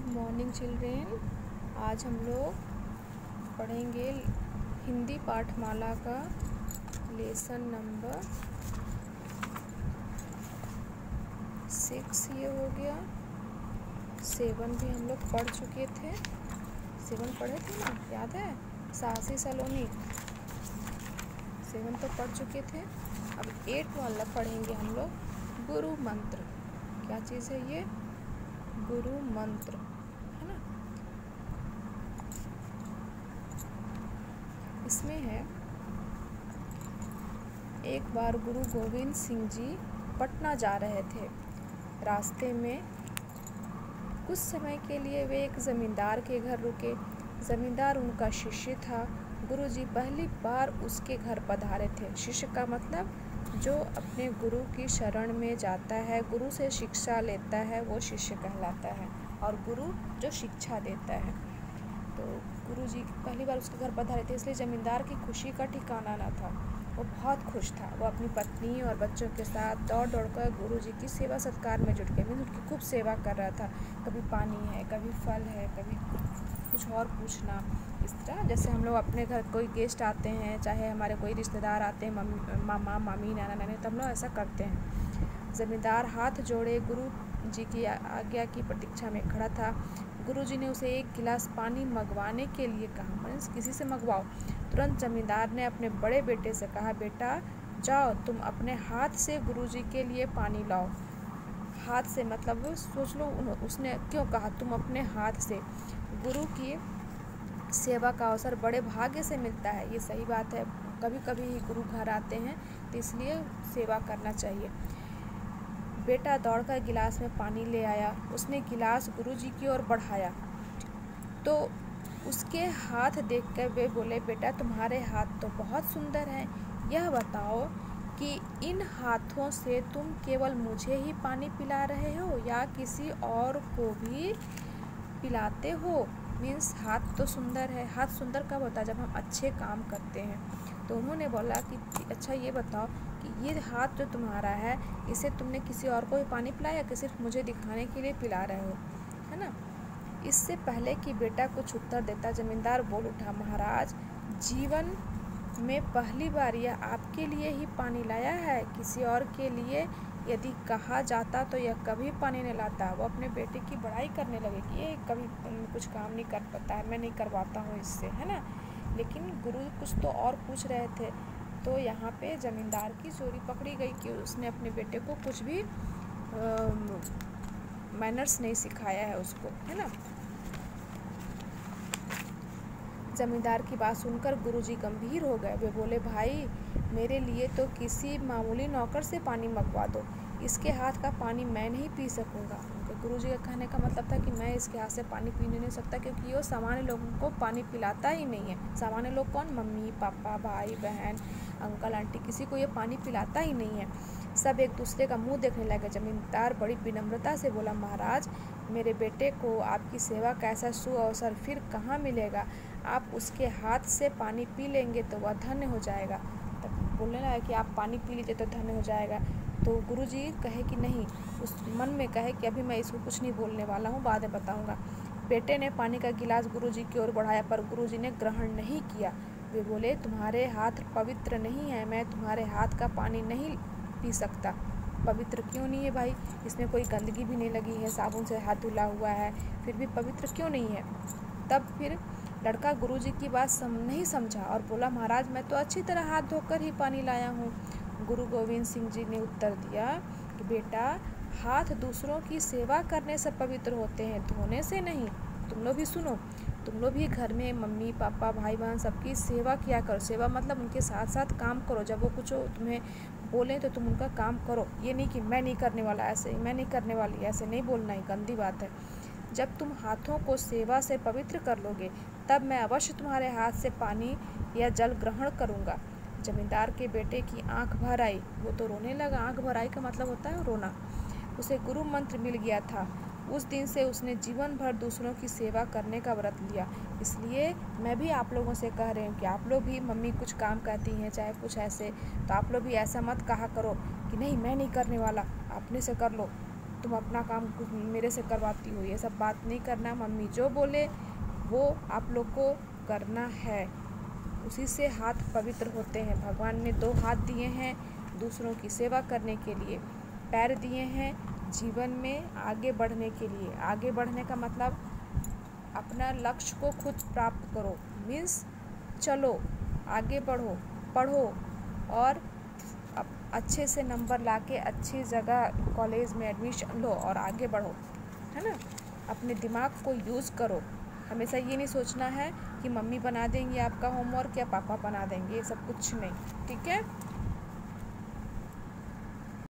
Morning children. आज हम लोग पढ़ेंगे हिंदी पाठमाला का लेसन नंबर 6। ये हो गया 7 भी हम लोग पढ़ चुके थे। 7 पढ़े थे ना, याद है? साहसी सलोनी 7 तो पढ़ चुके थे। अब 8 वाला पढ़ेंगे हम लोग, गुरु मंत्र। क्या चीज़ है ये? गुरु मंत्र, है ना। इसमें है, एक बार गुरु गोविंद सिंह जी पटना जा रहे थे। रास्ते में कुछ समय के लिए वे एक ज़मींदार के घर रुके। ज़मींदार उनका शिष्य था। गुरुजी पहली बार उसके घर पधारे थे। शिष्य का मतलब जो अपने गुरु की शरण में जाता है, गुरु से शिक्षा लेता है, वो शिष्य कहलाता है। और गुरु जो शिक्षा देता है। तो गुरुजी पहली बार उसके घर पधारे थे, इसलिए ज़मींदार की खुशी का ठिकाना न था। वो बहुत खुश था। वो अपनी पत्नी और बच्चों के साथ दौड़ दौड़ कर गुरुजी की सेवा सत्कार में जुट गया। उनकी खूब सेवा कर रहा था। कभी पानी है, कभी फल है, कभी कुछ और पूछना। इस तरह जैसे हम लोग अपने घर कोई गेस्ट आते हैं, चाहे हमारे कोई रिश्तेदार आते हैं, मामा मामी नाना नानी, तो हम लोग ऐसा करते हैं। ज़मींदार हाथ जोड़े गुरु जी की आज्ञा की प्रतीक्षा में खड़ा था। गुरुजी ने उसे एक गिलास पानी मंगवाने के लिए कहा। मतलब किसी से मंगवाओ। तुरंत जमींदार ने अपने बड़े बेटे से कहा, बेटा जाओ, तुम अपने हाथ से गुरुजी के लिए पानी लाओ। हाथ से मतलब सोच लो, उसने क्यों कहा तुम अपने हाथ से? गुरु की सेवा का अवसर बड़े भाग्य से मिलता है। ये सही बात है। कभी कभी ही गुरु घर आते हैं, तो इसलिए सेवा करना चाहिए। बेटा दौड़कर गिलास में पानी ले आया। उसने गिलास गुरुजी की ओर बढ़ाया तो उसके हाथ देखकर वे बोले, बेटा तुम्हारे हाथ तो बहुत सुंदर हैं। यह बताओ कि इन हाथों से तुम केवल मुझे ही पानी पिला रहे हो या किसी और को भी पिलाते हो? मीन्स हाथ तो सुंदर है। हाथ सुंदर कब होता है? जब हम अच्छे काम करते हैं। तो उन्होंने बोला कि अच्छा ये बताओ कि ये हाथ जो तुम्हारा है, इसे तुमने किसी और को भी पानी पिलाया कि सिर्फ मुझे दिखाने के लिए पिला रहे हो, है ना। इससे पहले कि बेटा कुछ उत्तर देता, जमींदार बोल उठा, महाराज जीवन में पहली बार यह आपके लिए ही पानी लाया है, किसी और के लिए यदि कहा जाता तो यह कभी पानी नहीं लाता। वो अपने बेटे की बड़ाई करने लगे कि ये कभी कुछ काम नहीं कर पाता है, मैं नहीं करवाता हूँ इससे, है ना। लेकिन गुरु कुछ तो और पूछ रहे थे। तो यहाँ पे ज़मींदार की चोरी पकड़ी गई कि उसने अपने बेटे को कुछ भी मैनर्स नहीं सिखाया है उसको, है ना। ज़मींदार की बात सुनकर गुरुजी गंभीर हो गए। वे बोले, भाई मेरे लिए तो किसी मामूली नौकर से पानी मंगवा दो। इसके हाथ का पानी मैं नहीं पी सकूँगा। गुरुजी का कहने का मतलब था कि मैं इसके हाथ से पानी पी नहीं सकता, क्योंकि वो सामान्य लोगों को पानी पिलाता ही नहीं है। सामान्य लोग कौन? मम्मी पापा भाई बहन अंकल आंटी, किसी को ये पानी पिलाता ही नहीं है। सब एक दूसरे का मुंह देखने लगे। जमींदार बड़ी विनम्रता से बोला, महाराज मेरे बेटे को आपकी सेवा का ऐसा सुअवसर फिर कहाँ मिलेगा। आप उसके हाथ से पानी पी लेंगे तो वह धन्य हो जाएगा। तब बोलने लगा कि आप पानी पी लीजिए तो धन्य हो जाएगा। तो गुरुजी कहे कि नहीं, उस मन में कहे कि अभी मैं इसको कुछ नहीं बोलने वाला हूँ, बाद में बताऊँगा। बेटे ने पानी का गिलास गुरुजी की ओर बढ़ाया, पर गुरुजी ने ग्रहण नहीं किया। वे बोले, तुम्हारे हाथ पवित्र नहीं है, मैं तुम्हारे हाथ का पानी नहीं पी सकता। पवित्र क्यों नहीं है भाई? इसमें कोई गंदगी भी नहीं लगी है, साबुन से हाथ धुला हुआ है, फिर भी पवित्र क्यों नहीं है? तब फिर लड़का गुरुजी की बात नहीं समझा और बोला, महाराज मैं तो अच्छी तरह हाथ धोकर ही पानी लाया हूँ। गुरु गोविंद सिंह जी ने उत्तर दिया कि बेटा, हाथ दूसरों की सेवा करने से पवित्र होते हैं, धोने से नहीं। तुम लोग भी सुनो, तुम लोग भी घर में मम्मी पापा भाई बहन सबकी सेवा किया करो। सेवा मतलब उनके साथ साथ काम करो। जब वो कुछ तुम्हें बोलें तो तुम उनका काम करो। ये नहीं कि मैं नहीं करने वाला, ऐसे मैं नहीं करने वाली, ऐसे नहीं बोलना ही गंदी बात है। जब तुम हाथों को सेवा से पवित्र कर लोगे, तब मैं अवश्य तुम्हारे हाथ से पानी या जल ग्रहण करूँगा। जमींदार के बेटे की आंख भर आई। वो तो रोने लगा। आंख भर आई का मतलब होता है रोना। उसे गुरु मंत्र मिल गया था। उस दिन से उसने जीवन भर दूसरों की सेवा करने का व्रत लिया। इसलिए मैं भी आप लोगों से कह रही हूँ कि आप लोग भी, मम्मी कुछ काम कहती हैं चाहे कुछ ऐसे, तो आप लोग भी ऐसा मत कहा करो कि नहीं मैं नहीं करने वाला, अपने से कर लो। तुम अपना काम मेरे से करवाती हो, ये सब बात नहीं करना। मम्मी जो बोले वो आप लोग को करना है, उसी से हाथ पवित्र होते हैं। भगवान ने 2 हाथ दिए हैं दूसरों की सेवा करने के लिए, पैर दिए हैं जीवन में आगे बढ़ने के लिए। आगे बढ़ने का मतलब अपना लक्ष्य को खुद प्राप्त करो, मीन्स चलो आगे बढ़ो, पढ़ो और अच्छे से नंबर लाके अच्छी जगह कॉलेज में एडमिशन लो और आगे बढ़ो, है ना। अपने दिमाग को यूज़ करो। हमेशा ये नहीं सोचना है कि मम्मी बना देंगी आपका होमवर्क या पापा बना देंगे, ये सब कुछ नहीं, ठीक है।